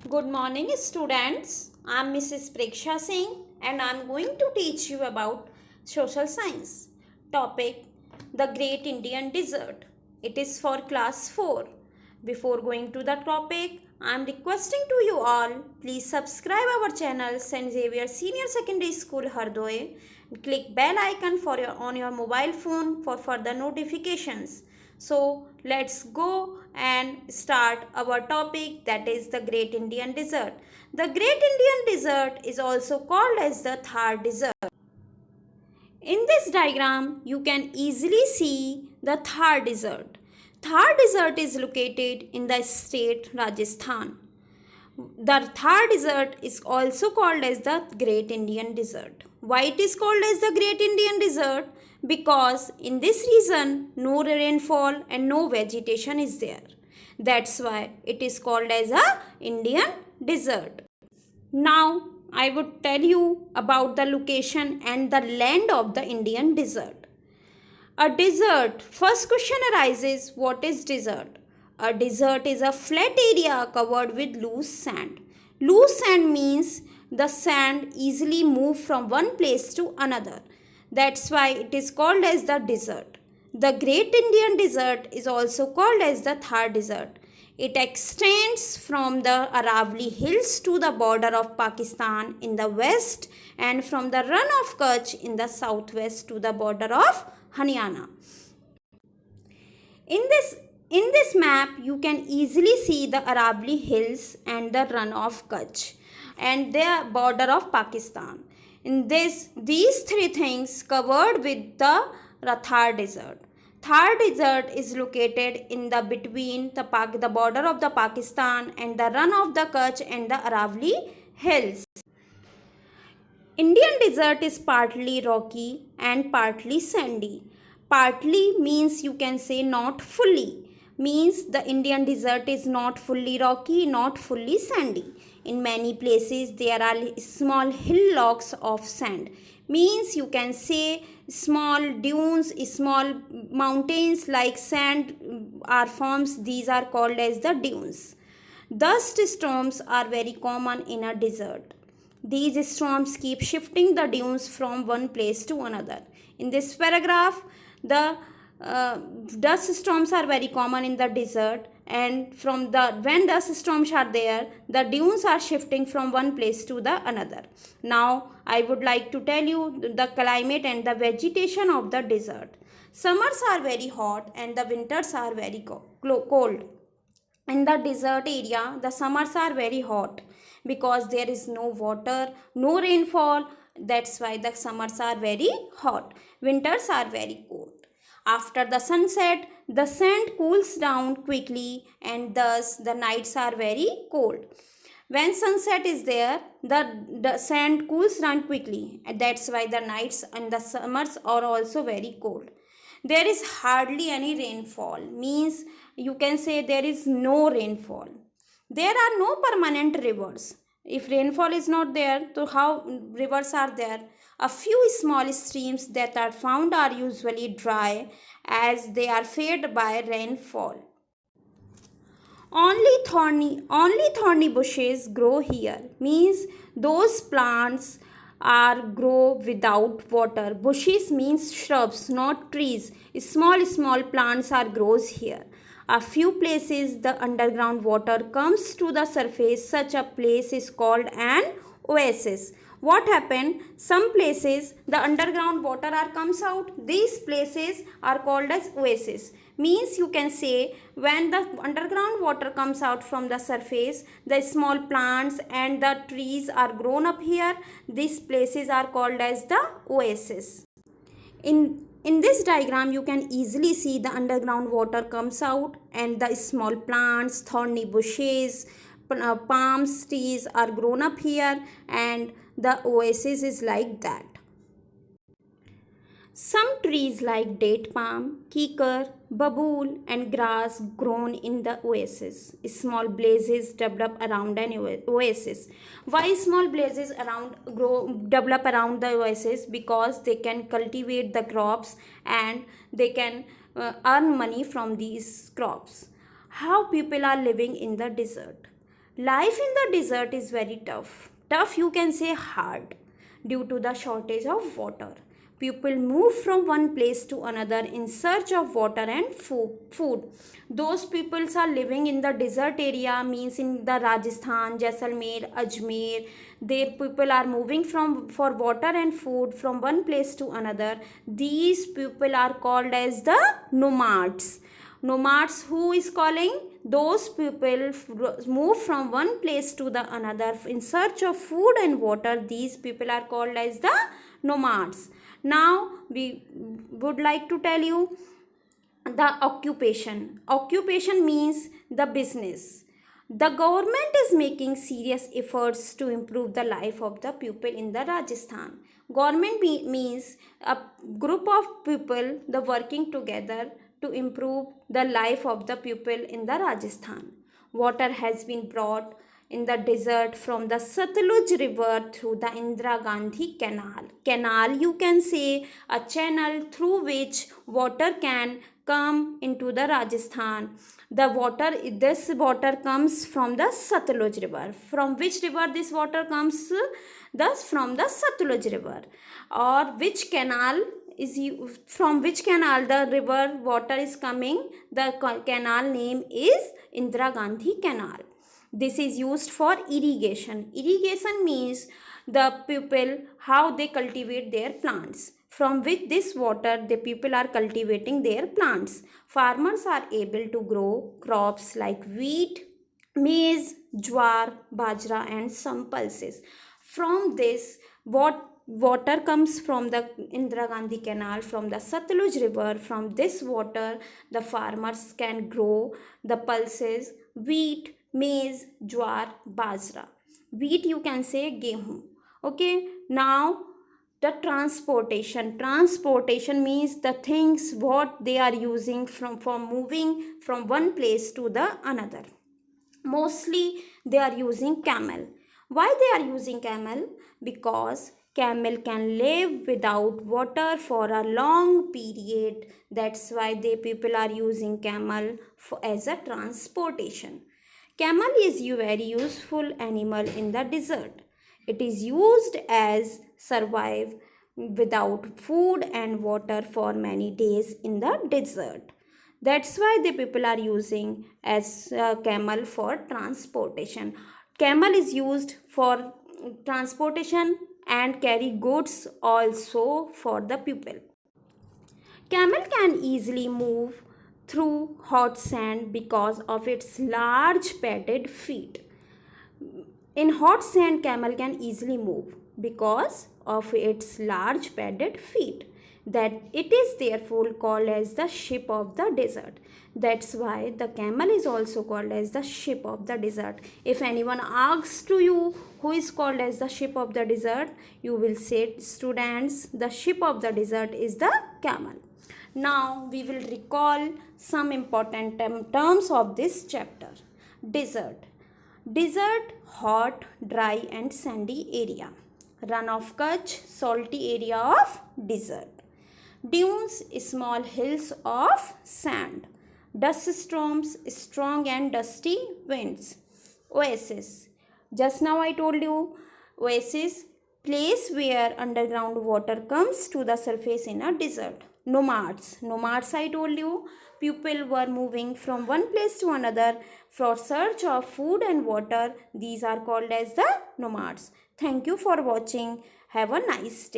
Good morning, students. I am Mrs. Preksha Singh and I am going to teach you about social science. Topic: The Great Indian Desert. It is for class 4. Before going to the topic, I am requesting to you all, please subscribe our channel St. Xavier Senior Secondary School Hardoy. Click bell icon on your mobile phone for further notifications. So let's go and start our topic, that is the Great Indian Desert. The Great Indian Desert is also called as the Thar Desert. In this diagram, you can easily see the Thar Desert. Thar Desert is located in the state Rajasthan. The Thar Desert is also called as the Great Indian Desert. Why it is called as the Great Indian Desert? Because in this region no rainfall and no vegetation is there. That's why it is called as a Indian desert. Now I would tell you about the location and the land of the Indian desert. A desert. First question arises, what is desert? A desert is a flat area covered with loose sand. Loose sand means the sand easily moves from one place to another. That's why it is called as the desert. The Great Indian Desert is also called as the Thar Desert. It extends from the Aravalli Hills to the border of Pakistan in the west and from the Run of Kutch in the southwest to the border of Haryana. In this map, you can easily see the Aravalli Hills and the Run of Kutch and the border of Pakistan. These three things covered with the Thar Desert. Thar Desert is located in the between the border of the Pakistan and the Run of the Kutch and the Aravalli Hills. Indian desert is partly rocky and partly sandy. Partly means you can say not fully. Means the Indian desert is not fully rocky, not fully sandy. In many places there are small hillocks of sand. Means you can say small dunes, small mountains like sand are forms. These are called as the dunes. Dust storms are very common in a desert. These storms keep shifting the dunes from one place to another. In this paragraph, the dust storms are very common in the desert, and when dust storms are there, the dunes are shifting from one place to the another. Now, I would like to tell you the climate and the vegetation of the desert. Summers are very hot and the winters are very cold. In the desert area, the summers are very hot because there is no water, no rainfall. That's why the summers are very hot. Winters are very cold. After the sunset, the sand cools down quickly and thus the nights are very cold. When sunset is there, the sand cools down quickly. And that's why the nights and the summers are also very cold. There is hardly any rainfall. Means you can say there is no rainfall. There are no permanent rivers. If rainfall is not there, so how rivers are there? A few small streams that are found are usually dry as they are fed by rainfall. Only thorny bushes grow here. Means those plants are grow without water. Bushes means shrubs, not trees. Small plants are grows here. A few places the underground water comes to the surface. Such a place is called an oasis. What happened? Some places the underground water are comes out. These places are called as oasis. Means you can say when the underground water comes out from the surface, the small plants and the trees are grown up here. These places are called as the oasis. In this diagram, you can easily see the underground water comes out and the small plants, thorny bushes, palm trees are grown up here, and the oasis is like that. Some trees like date palm, kikar, babool and grass grown in the oasis. Small blazes develop around an oasis. Why small blazes develop around the oasis? Because they can cultivate the crops and they can earn money from these crops. How people are living in the desert? Life in the desert is very tough. Tough, you can say hard, due to the shortage of water. People move from one place to another in search of water and food. Those peoples are living in the desert area, means in the Rajasthan, Jaisalmer, Ajmer. Their people are moving from for water and food from one place to another. These people are called as the nomads. Nomads, who is calling? Those people move from one place to the another in search of food and water. These people are called as the nomads. Now we would like to tell you the occupation. Occupation means the business. The government is making serious efforts to improve the life of the people in the Rajasthan. Government means a group of people the working together to improve the life of the people in the Rajasthan. Water has been brought in the desert from the Satluj river through the Indira Gandhi canal. Canal, you can say, a channel through which water can come into the Rajasthan. This water comes from the Satluj river. From which river this water comes? Thus from the Satluj river. Or which canal is from which canal the river water is coming? The canal name is Indira Gandhi canal. This is used for irrigation. Irrigation means the people how they cultivate their plants. From which this water the people are cultivating their plants. Farmers are able to grow crops like wheat, maize, jowar, bajra and some pulses. From this water comes from the Indira Gandhi canal, from the Satluj river. From this water the farmers can grow the pulses, wheat, maize, jowar, bajra. Wheat, you can say gehu. Okay, now the transportation means the things what they are using from for moving from one place to the another. Mostly they are using camel. Why they are using camel? Because camel can live without water for a long period. That's why they people are using camel as a transportation. Camel is a very useful animal in the desert. It is used as survive without food and water for many days in the desert. That's why the people are using as camel for transportation. Camel is used for transportation and carry goods also for the people. Camel can easily move through hot sand because of its large padded feet. In hot sand, camel can easily move because of its large padded feet. That it is therefore called as the ship of the desert. That's why the camel is also called as the ship of the desert. If anyone asks to you who is called as the ship of the desert, you will say, students, the ship of the desert is the camel. Now we will recall some important terms of this chapter. Desert. Desert, hot, dry and sandy area. Run of Kutch, salty area of desert. Dunes, small hills of sand. Dust storms, strong and dusty winds. Oasis. Just now I told you, oasis, place where underground water comes to the surface in a desert. Nomads. Nomads, I told you, people were moving from one place to another for search of food and water. These are called as the nomads. Thank you for watching. Have a nice day.